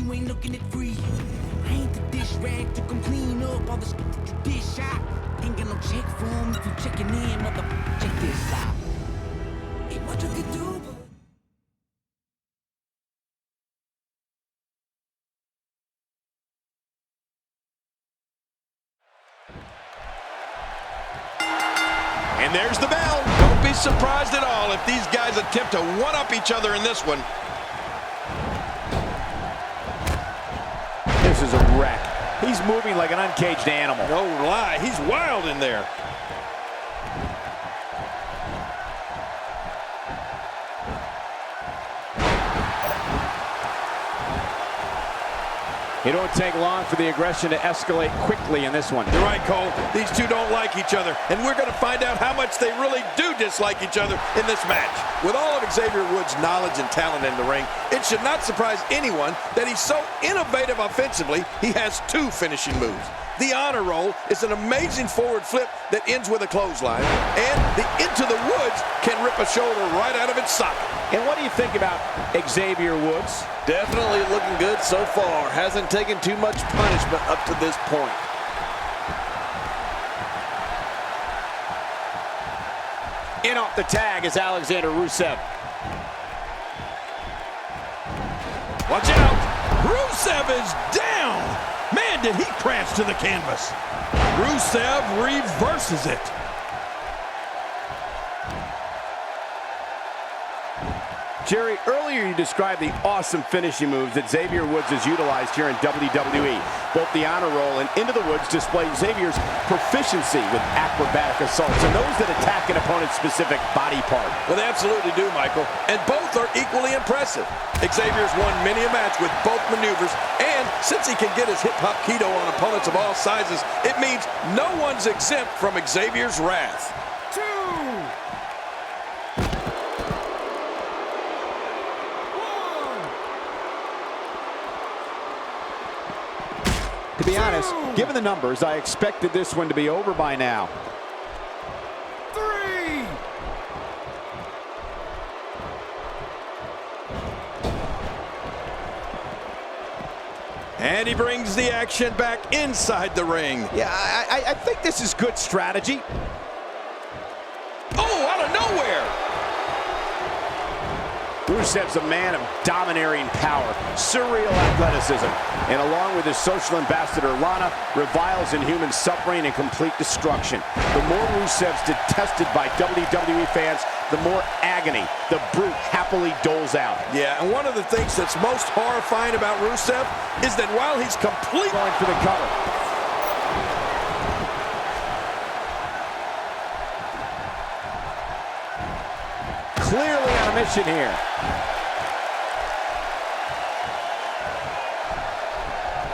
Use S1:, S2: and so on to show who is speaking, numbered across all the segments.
S1: you ain't looking at free. I ain't the dish rag to come clean up all the shit that you dish out. Ain't got no check for 'em if you checking in, check this out. Ain't much you can do, but
S2: and there's the bell. Don't be surprised at all if these guys attempt to one-up each other in this one.
S3: This is a wreck. He's moving like an uncaged animal.
S2: No lie, he's wild in there.
S3: It don't take long for the aggression to escalate quickly in this one.
S2: You're right, Cole. These two don't like each other, and we're going to find out how much they really do dislike each other in this match. With all of Xavier Woods' knowledge and talent in the ring, it should not surprise anyone that he's so innovative offensively, he has two finishing moves. The honor roll is an amazing forward flip that ends with a clothesline, and the into the woods can rip a shoulder right out of its socket.
S3: And what do you think about Xavier Woods?
S4: Definitely looking good so far. Hasn't taken too much punishment up to this point.
S3: In off the tag is Alexander Rusev.
S2: Watch out! Rusev is down! Man, did he crash to the canvas. Rusev reverses it.
S3: Jerry, earlier you described the awesome finishing moves that Xavier Woods has utilized here in WWE. Both the honor roll and into the woods display Xavier's proficiency with acrobatic assaults and those that attack an opponent's specific body part.
S2: Well, they absolutely do, Michael, and both are equally impressive. Xavier's won many a match with both maneuvers, and since he can get his hip-hop keto on opponents of all sizes, it means no one's exempt from Xavier's wrath.
S3: To be honest, given the numbers, I expected this one to be over by now.
S1: 3.
S2: And he brings the action back inside the ring.
S3: Yeah, I think this is good strategy.
S2: Oh, out of nowhere!
S3: Rusev's a man of domineering power, surreal athleticism, and along with his social ambassador, Lana, reviles in human suffering and complete destruction. The more Rusev's detested by WWE fans, the more agony the Brute happily doles out.
S2: Yeah, and one of the things that's most horrifying about Rusev is that while he's completely
S3: going for the cover. Clearly on a mission here.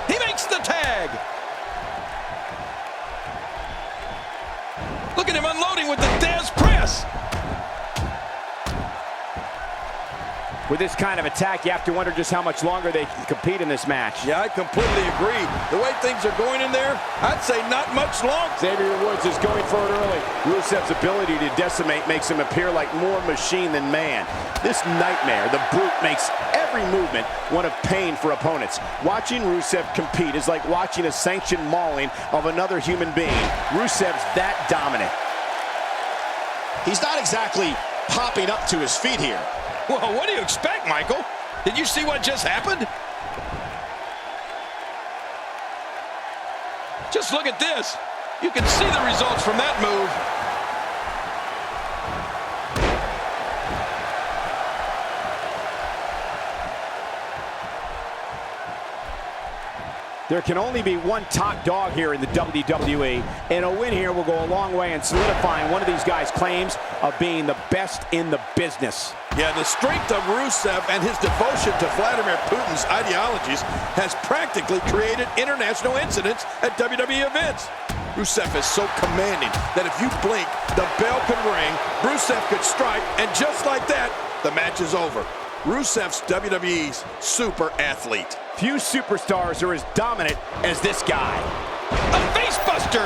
S2: He makes the tag. Look at him unloading with the Dez press.
S3: With this kind of attack, you have to wonder just how much longer they can compete in this match.
S2: Yeah, I completely agree. The way things are going in there, I'd say not much longer.
S3: Xavier Woods is going for it early. Rusev's ability to decimate makes him appear like more machine than man. This nightmare, the Brute, makes every movement one of pain for opponents. Watching Rusev compete is like watching a sanctioned mauling of another human being. Rusev's that dominant.
S5: He's not exactly popping up to his feet here.
S2: Well, what do you expect, Michael? Did you see what just happened? Just look at this. You can see the results from that move.
S3: There can only be one top dog here in the WWE, and a win here will go a long way in solidifying one of these guys' claims of being the best in the business.
S2: Yeah, the strength of Rusev and his devotion to Vladimir Putin's ideologies has practically created international incidents at WWE events. Rusev is so commanding that if you blink, the bell could ring, Rusev could strike, and just like that, the match is over. Rusev's WWE's super athlete.
S3: Few superstars are as dominant as this guy.
S2: A face buster!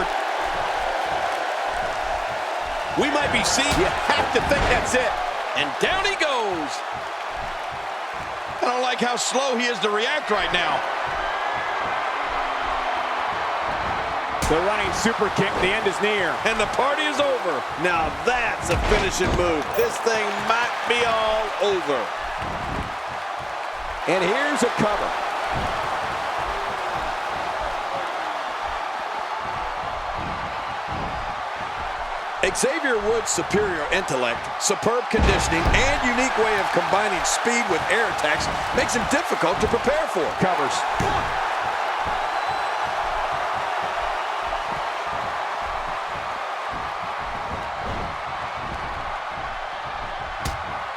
S5: We might be seeing.
S3: You have to think that's it.
S2: And down he goes. I don't like how slow he is to react right now.
S3: The running super kick, the end is near.
S2: And the party is over.
S4: Now that's a finishing move. This thing might be all over.
S3: And here's a cover.
S2: Xavier Woods' superior intellect, superb conditioning, and unique way of combining speed with air attacks makes him difficult to prepare for.
S3: Covers.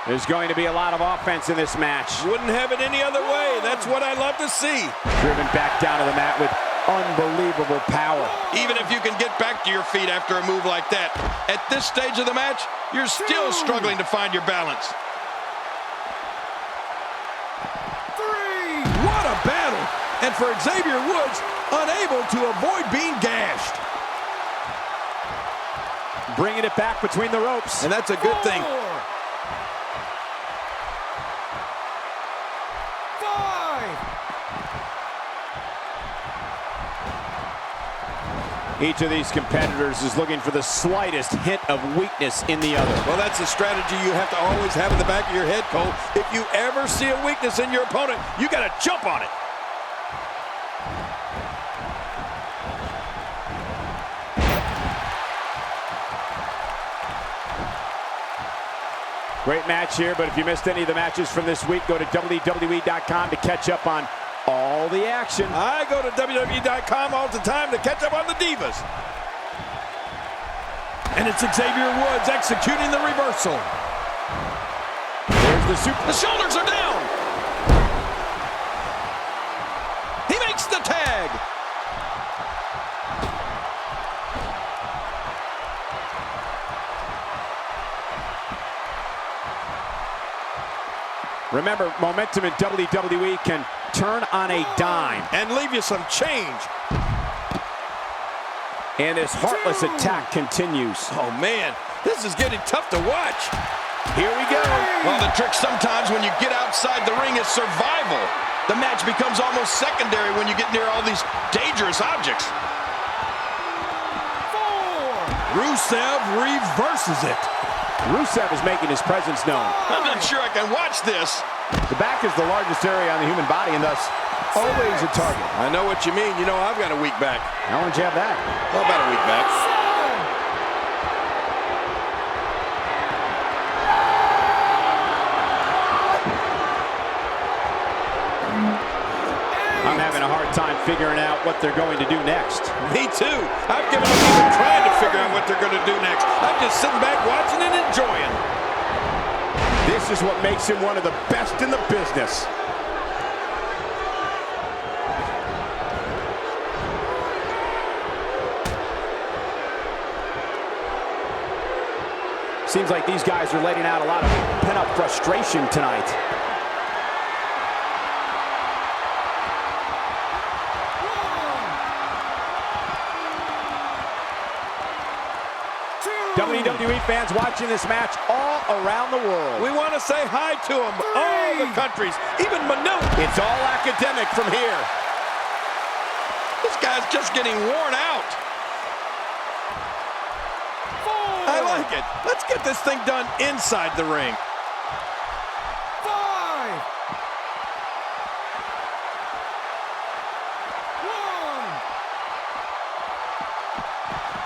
S3: There's going to be a lot of offense in this match.
S2: Wouldn't have it any other way. That's what I love to see.
S3: Driven back down to the mat with unbelievable power.
S2: Even if you can get back to your feet after a move like that, at this stage of the match, you're still struggling to find your balance.
S1: 3.
S2: What a battle! And for Xavier Woods, unable to avoid being gashed.
S3: Bringing it back between the ropes.
S2: And that's a good thing.
S1: 4. 5.
S3: Each of these competitors is looking for the slightest hint of weakness in the other.
S2: Well, that's a strategy you have to always have in the back of your head, Cole. If you ever see a weakness in your opponent, you got to jump on it.
S3: Great match here, but if you missed any of the matches from this week, go to WWE2K16 to catch up on all the action.
S2: I go to WWE.com all the time to catch up on the Divas. And it's Xavier Woods executing the reversal.
S3: There's the super.
S2: The shoulders are down. He makes the tag.
S3: Remember, momentum in WWE can turn on a dime.
S2: And leave you some change.
S3: And this heartless attack continues.
S2: Oh, man, this is getting tough to watch.
S3: Here we go.
S2: Well, the trick sometimes when you get outside the ring is survival. The match becomes almost secondary when you get near all these dangerous objects.
S1: 4.
S2: Rusev reverses it.
S3: Rusev is making his presence known.
S2: I'm not sure I can watch this.
S3: The back is the largest area on the human body and thus always a target.
S2: I know what you mean. You know, I've got a weak back.
S3: How long did you have that?
S2: Well, about a week back.
S1: 7.
S3: I'm having a hard time figuring out what they're going to do next.
S2: Me too. I've given up even trying to figure out what they're going to do next. I'm just sitting back watching and enjoying.
S3: This is what makes him one of the best in the business. Seems like these guys are letting out a lot of pent-up frustration tonight. WWE fans watching this match all around the world.
S2: We want to say hi to them, all the countries, even Manila.
S3: It's all academic from here.
S2: This guy's just getting worn out.
S1: 4.
S2: I like it. Let's get this thing done inside the ring.
S1: 5. 1.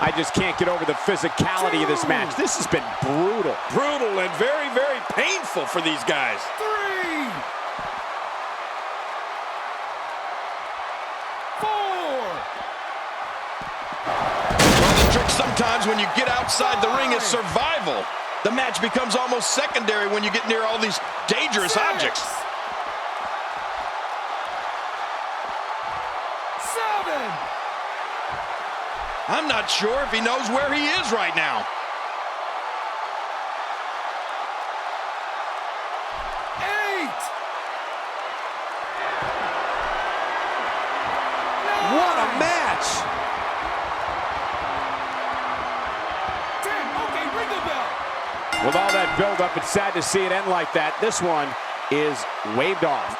S3: I just can't get over the physicality of this match. This has been brutal.
S2: Brutal and very, very painful for these guys.
S1: 3. 4.
S2: Well, the trick sometimes when you get outside the ring is survival. The match becomes almost secondary when you get near all these dangerous
S1: 6.
S2: objects.
S1: 7.
S2: I'm not sure if he knows where he is right now.
S1: 8.
S3: What a match!
S1: 10. Okay, ring the bell.
S3: With all that build-up, it's sad to see it end like that. This one is waved off.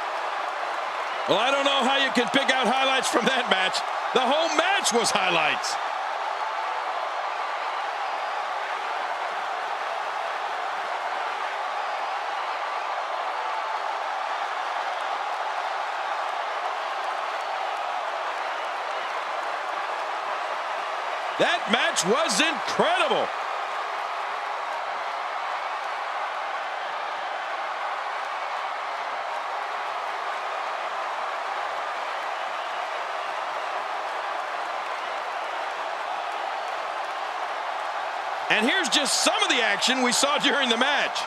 S2: Well, I don't know how you can pick out highlights from that match. The whole match was highlights. That match was incredible. And here's just some of the action we saw during the match.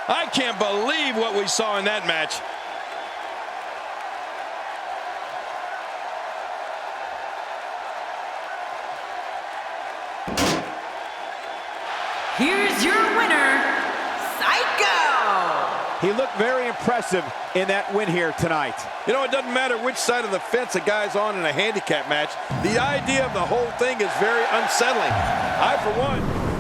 S2: I can't believe what we saw in that match.
S6: Here's your winner, Psycho!
S3: He looked very impressive in that win here tonight.
S2: You know, it doesn't matter which side of the fence a guy's on in a handicap match. The idea of the whole thing is very unsettling. I, for one,